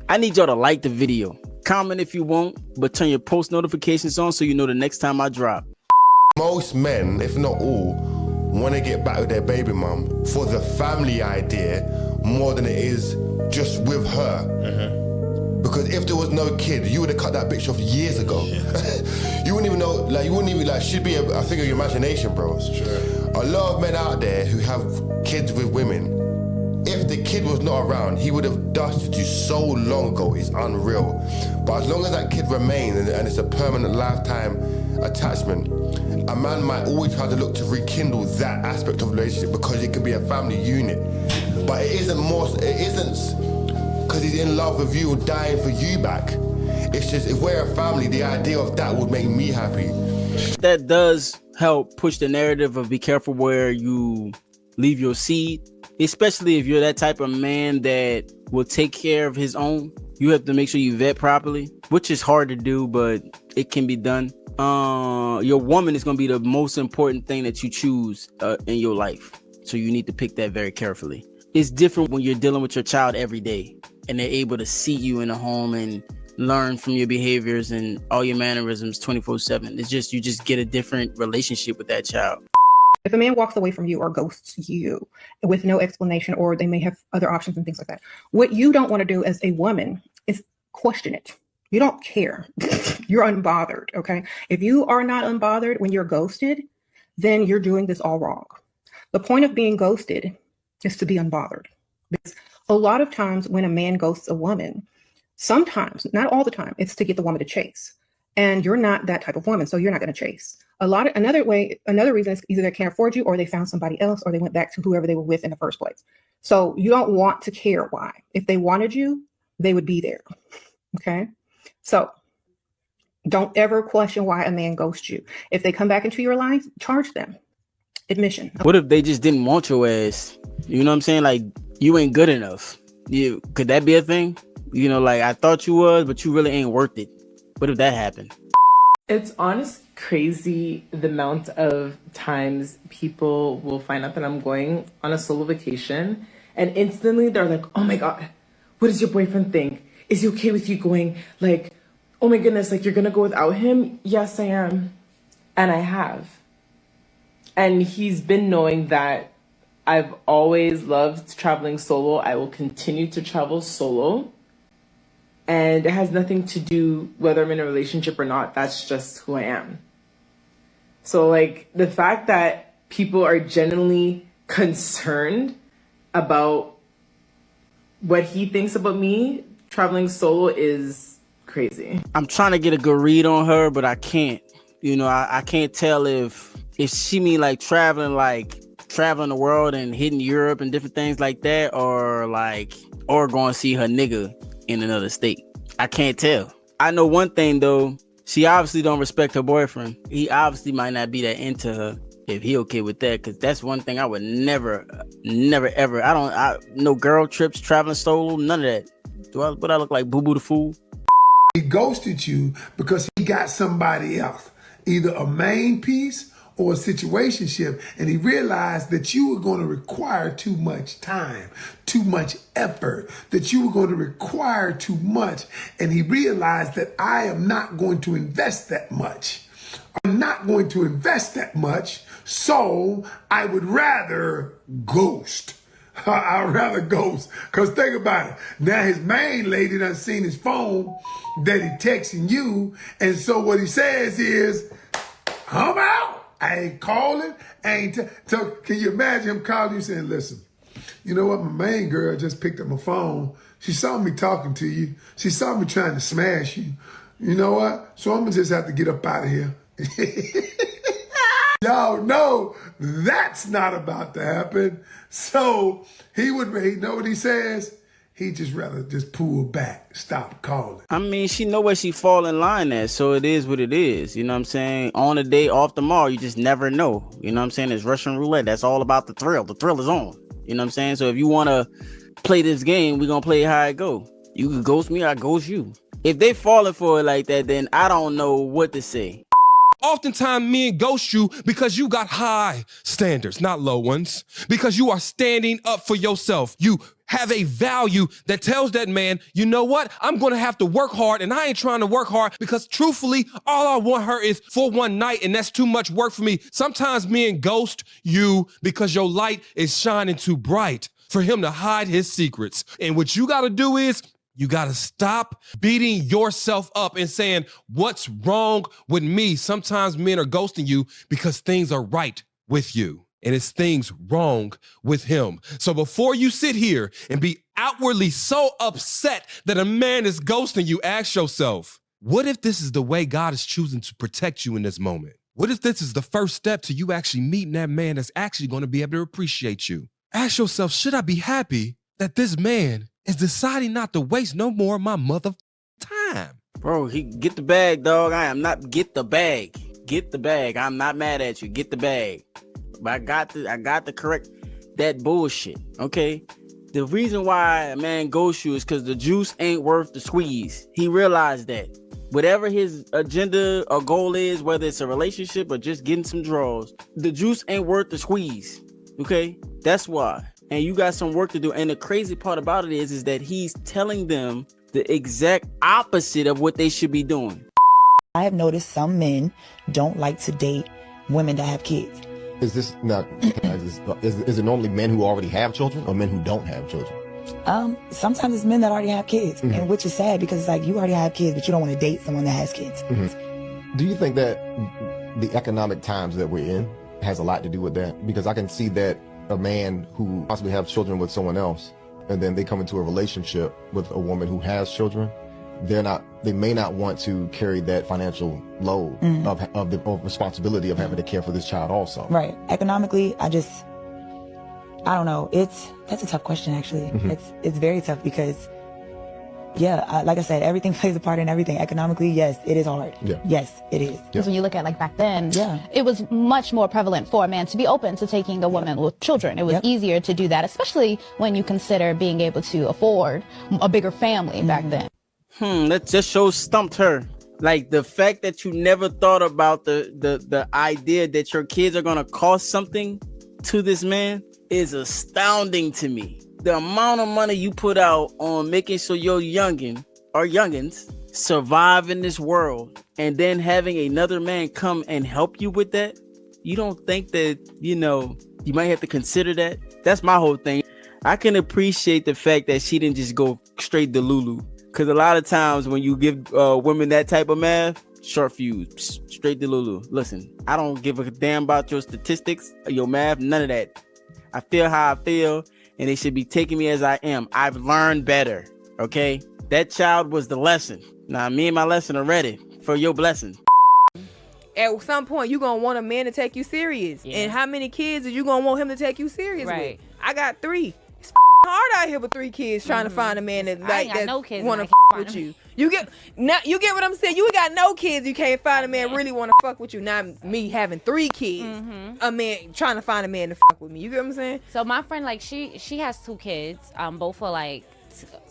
I need y'all to like the video. Comment if you want, but turn your post notifications on so you know the next time I drop. Most men, if not all, want to get back with their baby mum for the family idea more than it is just with her. Because if there was no kid, you would have cut that bitch off years ago. You wouldn't even know, like, you wouldn't even, like, should be a thing of your imagination, bro. Sure. A lot of men out there who have kids with women, if the kid was not around, he would have dusted you so long ago. It's unreal. But as long as that kid remains and it's a permanent lifetime attachment, a man might always try to look to rekindle that aspect of the relationship because it can be a family unit. But it isn't because he's in love with you or dying for you back. It's just, if we're a family, the idea of that would make me happy. That does help push the narrative of be careful where you leave your seed, especially if you're that type of man that will take care of his own. You have to make sure you vet properly, which is hard to do, but it can be done. Your woman is going to be the most important thing that you choose in your life. So you need to pick that very carefully. It's different when you're dealing with your child every day and they're able to see you in the home and learn from your behaviors and all your mannerisms 24/7. It's just, you just get a different relationship with that child. If a man walks away from you or ghosts you with no explanation, or they may have other options and things like that, what you don't want to do as a woman is question it. You don't care. You're unbothered, okay? If you are not unbothered when you're ghosted, then you're doing this all wrong. The point of being ghosted is to be unbothered. Because a lot of times when a man ghosts a woman, sometimes, not all the time, it's to get the woman to chase. And you're not that type of woman, so you're not going to chase. Another reason is either they can't afford you, or they found somebody else, or they went back to whoever they were with in the first place. So you don't want to care why. If they wanted you, they would be there. Okay? So don't ever question why a man ghosts you. If they come back into your life, charge them. Admission. What if they just didn't want your ass? You know what I'm saying? Like, you ain't good enough. Could that be a thing? You know, like, I thought you was, but you really ain't worth it. What if that happened? It's honest crazy the amount of times people will find out that I'm going on a solo vacation and instantly they're like, oh my God, what does your boyfriend think? Is he okay with you going? Like, oh my goodness, like, you're gonna go without him? Yes, I am. And I have. And he's been knowing that I've always loved traveling solo. I will continue to travel solo. And it has nothing to do whether I'm in a relationship or not. That's just who I am. So, like, the fact that people are genuinely concerned about what he thinks about me traveling solo is crazy. I'm trying to get a good read on her, but I can't. You know, I can't tell if she mean like traveling the world and hitting Europe and different things like that, or going to see her nigga in another state. I can't tell. I know one thing though, she obviously don't respect her boyfriend. He obviously might not be that into her if he okay with that, because that's one thing I would never ever. No girl trips, traveling solo, none of that. What I look like, Boo Boo the Fool? He ghosted you because he got somebody else, either a main piece or a situationship, and he realized that you were going to require too much time, too much effort, that you were going to require too much, and he realized that I am not going to invest that much. I'm not going to invest that much, so I would rather ghost. I'd rather ghost. Because think about it. Now his main lady done seen his phone that he texting you, and so what he says is, I'm out. I ain't calling. So can you imagine him calling you saying, listen, you know what? My main girl just picked up my phone. She saw me talking to you. She saw me trying to smash you. You know what? So I'm going to just have to get up out of here. Y'all know that's not about to happen. So he know what he says? He'd just rather just pull back, stop calling. I mean, she know where she fall in line at, so it is what it is. You know what I'm saying? On the day, off tomorrow, you just never know. You know what I'm saying? It's Russian roulette. That's all about the thrill. The thrill is on. You know what I'm saying? So if you want to play this game, we're going to play how it go. You can ghost me, I ghost you. If they falling for it like that, then I don't know what to say. Oftentimes men ghost you because you got high standards, not low ones, because you are standing up for yourself. You have a value that tells that man, you know what? I'm going to have to work hard, and I ain't trying to work hard because truthfully, all I want her is for one night, and that's too much work for me. Sometimes men ghost you because your light is shining too bright for him to hide his secrets. And what you got to do is you got to stop beating yourself up and saying, what's wrong with me? Sometimes men are ghosting you because things are right with you and it's things wrong with him. So before you sit here and be outwardly so upset that a man is ghosting you, ask yourself, what if this is the way God is choosing to protect you in this moment? What if this is the first step to you actually meeting that man that's actually going to be able to appreciate you? Ask yourself, should I be happy that this man is deciding not to waste no more of my mother time? Bro, get the bag, dog. Get the bag. Get the bag. I'm not mad at you. Get the bag. But I got to correct that bullshit, okay? The reason why a man ghosts you is because the juice ain't worth the squeeze. He realized that. Whatever his agenda or goal is, whether it's a relationship or just getting some draws, the juice ain't worth the squeeze, okay? That's why. And you got some work to do. And the crazy part about it is that he's telling them the exact opposite of what they should be doing. I have noticed some men don't like to date women that have kids. Is this not, is it normally men who already have children or men who don't have children? Sometimes it's men that already have kids, and which is sad because it's like you already have kids, but you don't want to date someone that has kids. Do you think that the economic times that we're in has a lot to do with that? Because I can see that a man who possibly have children with someone else, and then they come into a relationship with a woman who has children, they may not want to carry that financial load of the responsibility of having to care for this child also. Right. Economically, I don't know. That's a tough question, actually. It's very tough because, like I said, everything plays a part in everything. Economically, yes, it is hard. Yeah. Yes, it is. Because when you look at like back then, it was much more prevalent for a man to be open to taking a woman with children. It was easier to do that, especially when you consider being able to afford a bigger family back then. That just shows stumped her. Like the fact that you never thought about the idea that your kids are gonna cost something to this man is astounding to me. The amount of money you put out on making sure your youngin or youngins survive in this world, and then having another man come and help you with that, you don't think that, you might have to consider that? That's my whole thing. I can appreciate the fact that she didn't just go straight to Lulu. Because a lot of times when you give women that type of math, short fuse, straight to Lulu. Listen, I don't give a damn about your statistics, your math, none of that. I feel how I feel, and they should be taking me as I am. I've learned better, okay? That child was the lesson. Now, me and my lesson are ready for your blessing. At some point, you're going to want a man to take you serious. And how many kids are you going to want him to take you serious with? I got 3. It's hard out here with 3 kids trying to find a man that want to fuck with you. You get what I'm saying? You got no kids, you can't find a man really want to fuck with you. Not me having 3 kids, a man trying to find a man to fuck with me. You get what I'm saying? So my friend, like she has 2 kids, both are like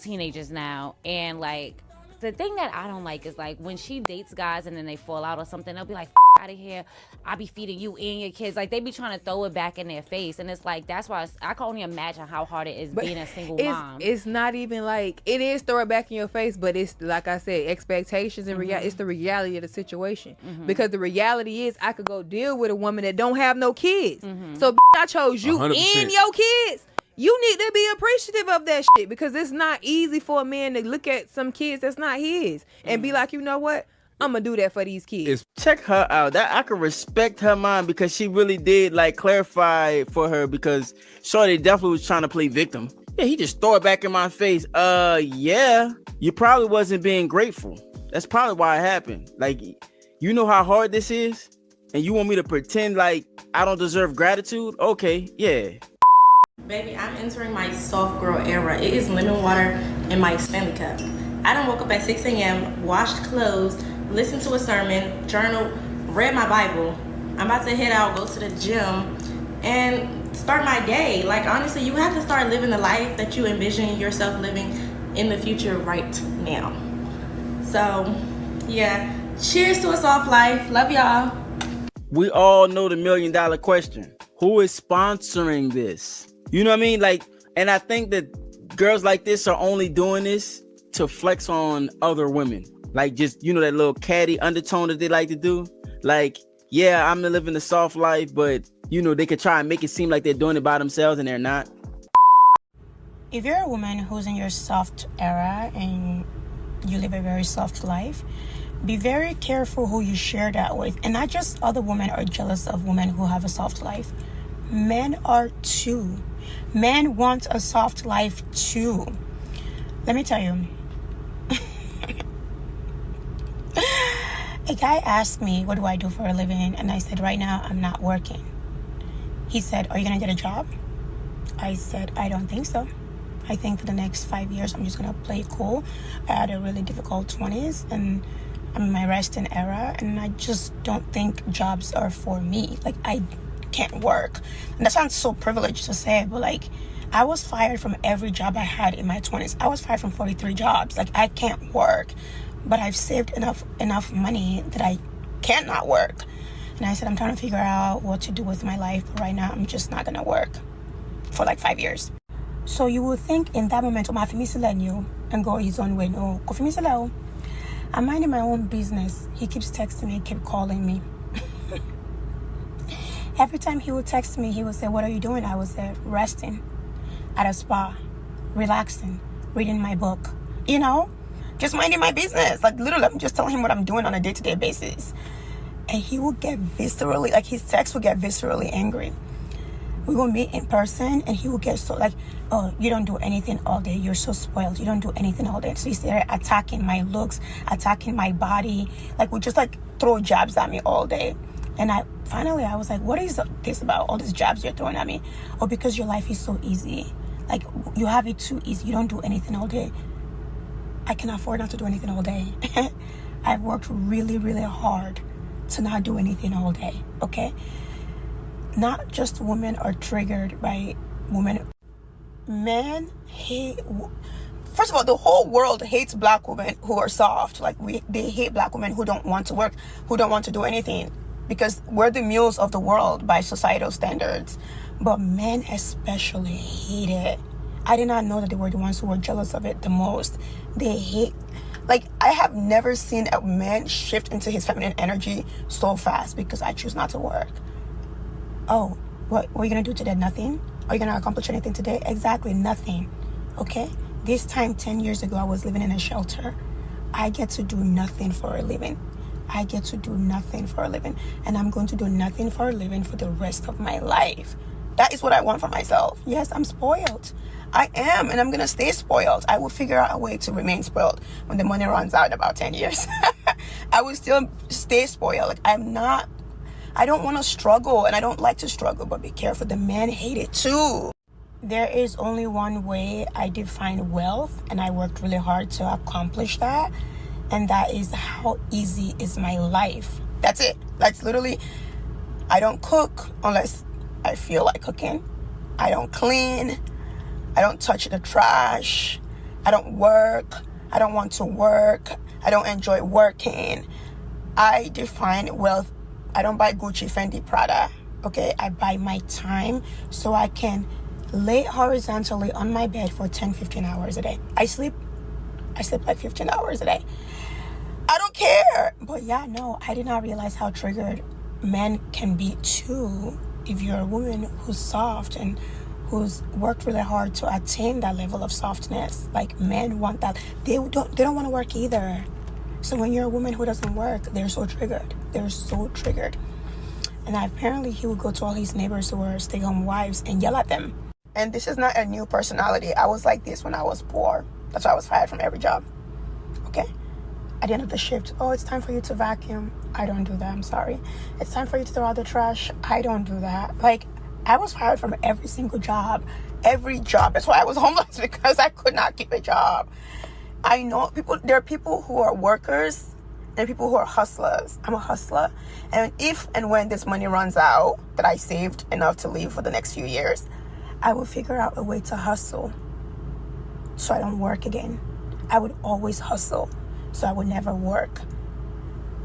teenagers now, and like the thing that I don't like is like when she dates guys and then they fall out or something, they'll be like, out of here, I be feeding you and your kids. Like they be trying to throw it back in their face, and it's like that's why I can only imagine how hard it is being a single mom. It's not even like it is throw it back in your face, but it's like I said, expectations and reality. It's the reality of the situation, because the reality is I could go deal with a woman that don't have no kids. So I chose you 100%. And your kids. You need to be appreciative of that shit, because it's not easy for a man to look at some kids that's not his and be like, you know what? I'm gonna do that for these kids. Check her out. That I can respect her mind, because she really did like clarify for her, because Shorty definitely was trying to play victim. Yeah, he just throw it back in my face. Yeah, you probably wasn't being grateful. That's probably why it happened. Like, you know how hard this is, and you want me to pretend like I don't deserve gratitude? Okay, yeah. Baby, I'm entering my soft girl era. It is lemon water in my Stanley cup. I done woke up at 6 a.m., washed clothes, listened to a sermon, journaled, read my Bible. I'm about to head out, go to the gym, and start my day. Like, honestly, you have to start living the life that you envision yourself living in the future right now. So, yeah, cheers to a soft life. Love y'all. we all know the $1 million question. Who is sponsoring this? You know what I mean? Like, and I think that girls like this are only doing this to flex on other women. Like, just, you know, that little catty undertone that they like to do. Like, yeah, I'm living the soft life, but, you know, they could try and make it seem like they're doing it by themselves and they're not. If you're a woman who's in your soft era and you live a very soft life, be very careful who you share that with. And not just other women are jealous of women who have a soft life. Men are too. Men want a soft life too. Let me tell you. A guy asked me, what do I do for a living? And I said, right now, I'm not working. He said, are you going to get a job? I said, I don't think so. I think for the next 5 years, I'm just going to play cool. I had a really difficult 20s and I'm in my resting era. And I just don't think jobs are for me. Like, I can't work. And that sounds so privileged to say, but like, I was fired from every job I had in my 20s. I was fired from 43 jobs. Like, I can't work. But I've saved enough money that I can't not work. And I said, I'm trying to figure out what to do with my life. But right now, I'm just not going to work for like 5 years. So you would think in that moment, and go his own way. No, I'm minding my own business. He keeps texting me, keep calling me. Every time he would text me, he would say, what are you doing? I would say, resting at a spa, relaxing, reading my book, you know, just minding my business. Like, literally, I'm just telling him what I'm doing on a day-to-day basis. And he will get viscerally, like, his text will get viscerally angry. We will meet in person and he will get so like, oh, you don't do anything all day. You're so spoiled. You don't do anything all day. So he's there attacking my looks, attacking my body. Like, we just like throw jabs at me all day. And I was like, what is this about? All these jabs you're throwing at me? Oh, because your life is so easy. Like, you have it too easy. You don't do anything all day. I can afford not to do anything all day. I've worked really, really hard to not do anything all day. Okay? Not just women are triggered by women. Men hate. First of all, the whole world hates black women who are soft. Like, they hate black women who don't want to work, who don't want to do anything, because we're the mules of the world by societal standards. But men especially hate it. I did not know that they were the ones who were jealous of it the most. They hate. Like, I have never seen a man shift into his feminine energy so fast because I choose not to work. Oh, what are you going to do today? Nothing? Are you going to accomplish anything today? Exactly, nothing. Okay? This time, 10 years ago, I was living in a shelter. I get to do nothing for a living. I get to do nothing for a living. And I'm going to do nothing for a living for the rest of my life. That is what I want for myself. Yes, I'm spoiled. I am, and I'm going to stay spoiled. I will figure out a way to remain spoiled when the money runs out in about 10 years. I will still stay spoiled. Like, I don't want to struggle, and I don't like to struggle, but be careful. The men hate it too. There is only one way I define wealth, and I worked really hard to accomplish that, and that is how easy is my life. That's it. That's literally, I don't cook unless I feel like cooking. I don't clean. I don't touch the trash. I don't work. I don't want to work. I don't enjoy working. I define wealth. I don't buy Gucci, Fendi, Prada. Okay, I buy my time so I can lay horizontally on my bed for 10, 15 hours a day. I sleep like 15 hours a day. I don't care. But yeah, no, I did not realize how triggered men can be too if you're a woman who's soft and who's worked really hard to attain that level of softness. Like, men want that. They don't want to work either. So when you're a woman who doesn't work, they're so triggered. They're so triggered. And apparently he would go to all his neighbors who were stay-home wives and yell at them. And this is not a new personality. I was like this when I was poor. That's why I was fired from every job. Okay? At the end of the shift, oh, it's time for you to vacuum. I don't do that. I'm sorry. It's time for you to throw out the trash. I don't do that. Like, I was fired from every single job. Every job. That's why I was homeless, because I could not keep a job. I know there are people who are workers and people who are hustlers. I'm a hustler. And if and when this money runs out that I saved enough to live for the next few years, I will figure out a way to hustle so I don't work again. I would always hustle so I would never work.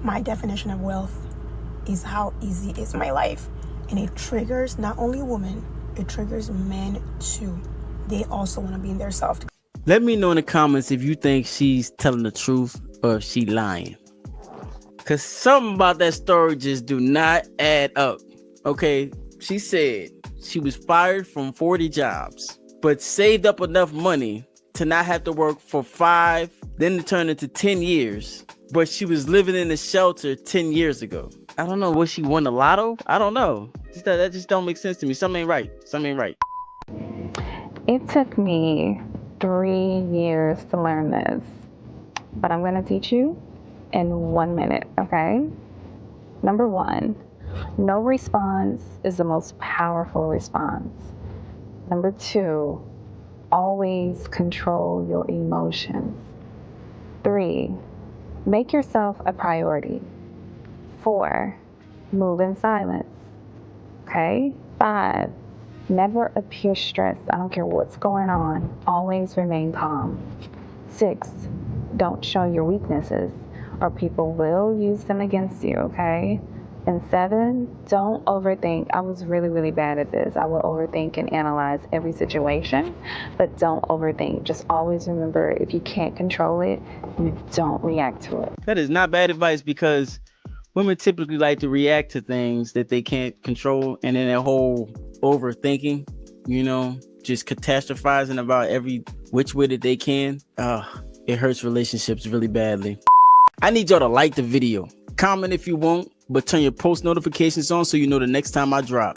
My definition of wealth is how easy is my life. And it triggers not only women, it triggers men too. They also want to be in their self. Let me know in the comments if you think she's telling the truth or if she lying. Cause something about that story just do not add up. Okay, she said she was fired from 40 jobs, but saved up enough money to not have to work for 5, then to turn into 10 years. But she was living in a shelter 10 years ago. I don't know, was she won the lotto? I don't know. That just don't make sense to me. Something ain't right. Something ain't right. It took me 3 years to learn this, but I'm gonna teach you in 1 minute, okay? Number 1, no response is the most powerful response. Number 2, always control your emotions. 3, make yourself a priority. 4, move in silence. Okay? 5, never appear stressed. I don't care what's going on. Always remain calm. 6, don't show your weaknesses or people will use them against you, okay? And 7, don't overthink. I was really, really bad at this. I will overthink and analyze every situation, but don't overthink. Just always remember, if you can't control it, you don't react to it. That is not bad advice, because women typically like to react to things that they can't control, and then that whole overthinking, just catastrophizing about every which way that they can. It hurts relationships really badly. I need y'all to like the video, comment if you want, but turn your post notifications on so you know the next time I drop.